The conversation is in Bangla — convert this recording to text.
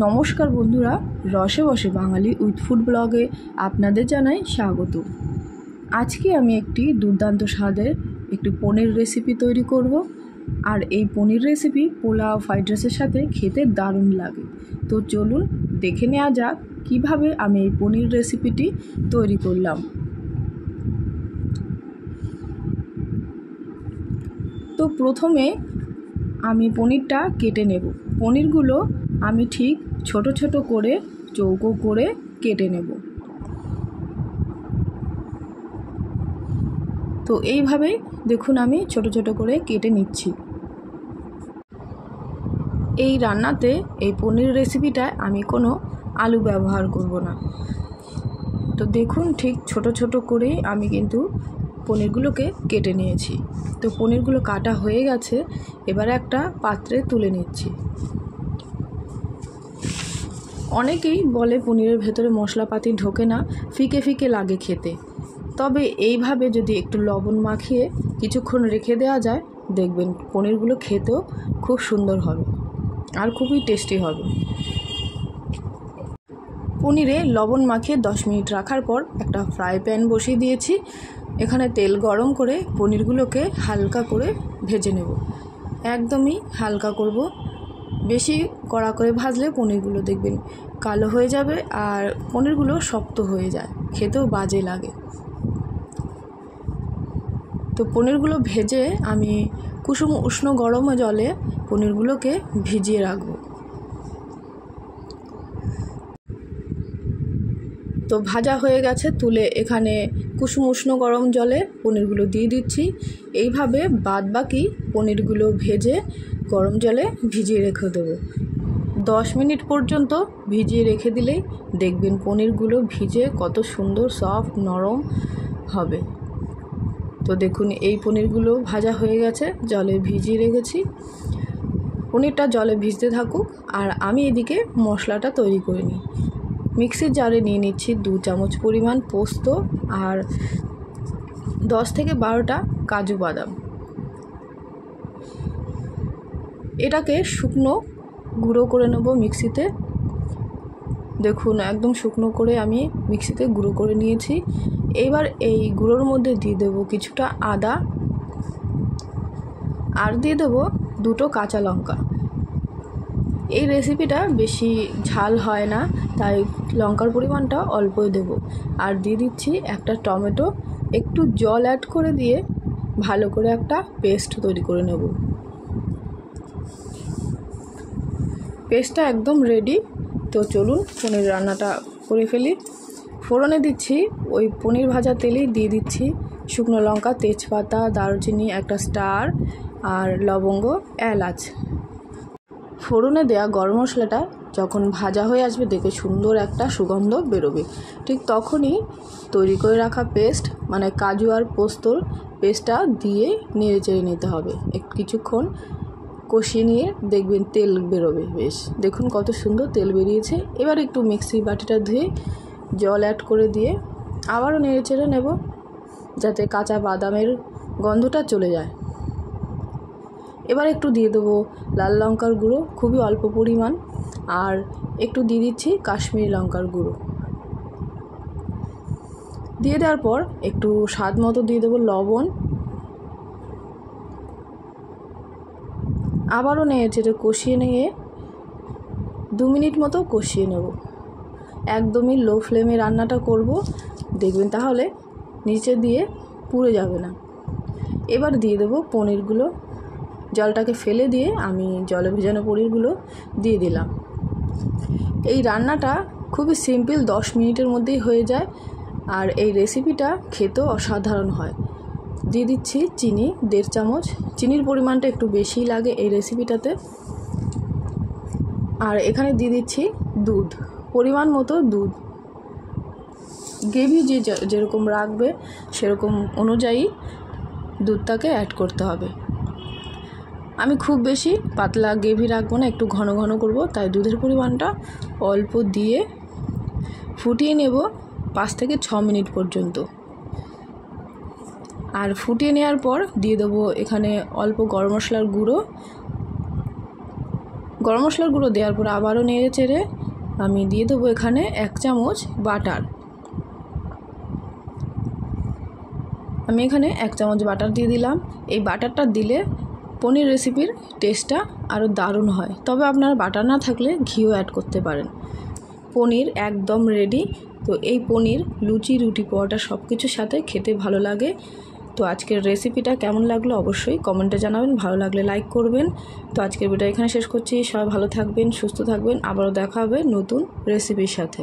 নমস্কার বন্ধুরা, রসে বসে বাঙালি উইথ ফুড ব্লগে আপনাদের জানাই স্বাগত। আজকে আমি একটি দুর্দান্ত স্বাদের একটি পনির রেসিপি তৈরি করব। আর এই পনির রেসিপি পোলাও, ফ্রাইড রাইসের সাথে খেতে দারুণ লাগে। তো চলুন দেখে নেওয়া যাক কিভাবে আমি এই পনির রেসিপিটি তৈরি করলাম। তো প্রথমে আমি পনিরটা কেটে নেব। পনিরগুলো আমি ঠিক ছোট ছোট করে চৌকো করে কেটে নেব। তো এইভাবে দেখুন আমি ছোট ছোট করে কেটে নিচ্ছি। এই রান্নাতে এই পনির রেসিপিটায় আমি কোনো আলু ব্যবহার করব না। তো দেখুন ঠিক ছোট ছোট করে আমি কিন্তু পনিরগুলোকে কেটে নিয়েছি। তো পনিরগুলো কাটা হয়ে গেছে, এবার একটা পাত্রে তুলে নিচ্ছি। অনেকেই বলে পনিরের ভেতরে মশলাপাতি ঢোকে না, ফিকে ফিকে লাগে খেতে। তবে এইভাবে যদি একটু লবণ মাখিয়ে কিছুক্ষণ রেখে দেওয়া যায়, দেখবেন পনিরগুলো খেতেও খুব সুন্দর হবে আর খুবই টেস্টি হবে। পনিরে লবণ মাখিয়ে 10 মিনিট রাখার পর একটা ফ্রাই প্যান বসিয়ে দিয়েছি। এখানে তেল গরম করে পনিরগুলোকে হালকা করে ভেজে নেব। একদমই হালকা করব, বেশি কড়া করে ভাজলে পনিরগুলো দেখবেন কালো হয়ে যাবে আর পনিরগুলো শক্ত হয়ে যায়, খেতেও বাজে লাগে। তো পনিরগুলো ভেজে আমি কুসুম উষ্ণ গরম জলে পনিরগুলোকে ভিজিয়ে রাখবো। তো ভাজা হয়ে গেছে, তুলে এখানে কুসুম উষ্ণ গরম জলে পনিরগুলো দিয়ে দিচ্ছি। এইভাবে বাদ বাকি পনিরগুলো ভেজে গরম জলে ভিজিয়ে রেখে দেবো। 10 মিনিট পর্যন্ত ভিজিয়ে রেখে দিলেই দেখবেন পনিরগুলো ভিজে কত সুন্দর সফট নরম হবে। তো দেখুন এই পনিরগুলো ভাজা হয়ে গেছে, জলে ভিজিয়ে রেখেছি। পনিরটা জলে ভিজতে থাকুক আর আমি এদিকে মশলাটা তৈরি করে নিই। মিক্সির জারে নিয়ে নিচ্ছি 2 চামচ পরিমাণ পোস্ত আর 10 থেকে 12টা কাজু বাদাম। এটাকে শুকনো গুঁড়ো করে নেব মিক্সিতে। দেখুন একদম শুকনো করে আমি মিক্সিতে গুঁড়ো করে নিয়েছি। এবার এই গুঁড়োর মধ্যে দিয়ে দেবো কিছুটা আদা আর দিয়ে দেবো 2টো কাঁচা লঙ্কা। এই রেসিপিটা বেশি ঝাল হয় না, তাই লঙ্কার পরিমাণটা অল্পই দেব। আর দিয়ে দিচ্ছি একটা টমেটো, একটু জল অ্যাড করে দিয়ে ভালো করে একটা পেস্ট তৈরি করে নেব। পেস্টটা একদম রেডি। তো চলুন পনির রান্নাটা করে ফেলি। ফোড়নে দিচ্ছি ওই পনির ভাজা তেলেই দিয়ে দিচ্ছি শুকনো লঙ্কা, তেজপাতা, দারুচিনি, একটা স্টার আর লবঙ্গ, এলাচ। ফোড়নে দেওয়া গরম মশলাটা যখন ভাজা হয়ে আসবে দেখে সুন্দর একটা সুগন্ধ বেরোবে, ঠিক তখনই তৈরি করে রাখা পেস্ট মানে কাজু আর পোস্তর পেস্টটা দিয়ে নেড়ে চেড়ে নিতে হবে। কিছুক্ষণ কষিয়ে নিয়ে দেখবেন তেল বেরোবে বেশ। দেখুন কত সুন্দর তেল বেরিয়েছে। এবার একটু মিক্সি বাটিটা ধুয়ে জল অ্যাড করে দিয়ে আবারও নেড়ে চেড়ে নেব, যাতে কাঁচা বাদামের গন্ধটা চলে যায়। এবার একটু দিয়ে দেবো লাল লঙ্কার গুঁড়ো, খুবই অল্প পরিমাণ, আর একটু দিয়ে দিচ্ছি কাশ্মীরি লঙ্কার গুঁড়ো। দিয়ে দেওয়ার পর একটু স্বাদ মতো দিয়ে দেবো লবণ। আবারও নেড়ে কষিয়ে নিয়ে 2 মিনিট মতো কষিয়ে নেব। একদমই লো ফ্লেমে রান্নাটা করব, দেখবেন তাহলে নিচে দিয়ে পুড়ে যাবে না। এবার দিয়ে দেবো পনিরগুলো। জলটাকে ফেলে দিয়ে আমি জলে ভেজানো পনিরগুলো দিয়ে দিলাম। এই রান্নাটা খুবই সিম্পল, 10 মিনিটের মধ্যেই হয়ে যায় আর এই রেসিপিটা খেতেও অসাধারণ হয়। দিয়ে দিচ্ছি চিনি 1.5 চামচ। চিনির পরিমাণটা একটু বেশিই লাগে এই রেসিপিটাতে। আর এখানে দিয়ে দিচ্ছি দুধ, পরিমাণ মতো দুধ। গ্রেভি যেরকম রাখবে সেরকম অনুযায়ী দুধটাকে অ্যাড করতে হবে। আমি খুব বেশি পাতলা গ্রেভি রাখবো না, একটু ঘন ঘন করব, তাই দুধের পরিমাণটা অল্প দিয়ে ফুটিয়ে নেব 5 থেকে 6 মিনিট পর্যন্ত। আর ফুটিয়ে নেওয়ার পর দিয়ে দেবো এখানে অল্প গরম মশলার গুঁড়ো, গরম মশলার গুঁড়ো দেওয়ার পর আবারও নেড়ে চেড়ে আমি দিয়ে দেবো এখানে 1 চামচ বাটার। আমি এখানে 1 চামচ বাটার দিয়ে দিলাম। এই বাটারটা দিলে পনির রেসিপির টেস্টটা আরও দারুণ হয়। তবে আপনারা বাটার না থাকলে ঘিও অ্যাড করতে পারেন। পনির একদম রেডি। তো এই পনির লুচি, রুটি, পরোটা সব কিছুর সাথে খেতে ভালো লাগে। তো আজকের রেসিপিটা কেমন লাগলো অবশ্যই কমেন্টে জানাবেন। ভালো লাগলে লাইক করবেন। তো আজকের ভিডিও এখানে শেষ করছি। সবাই ভালো থাকবেন, সুস্থ থাকবেন। আবারও দেখা হবে নতুন রেসিপির সাথে।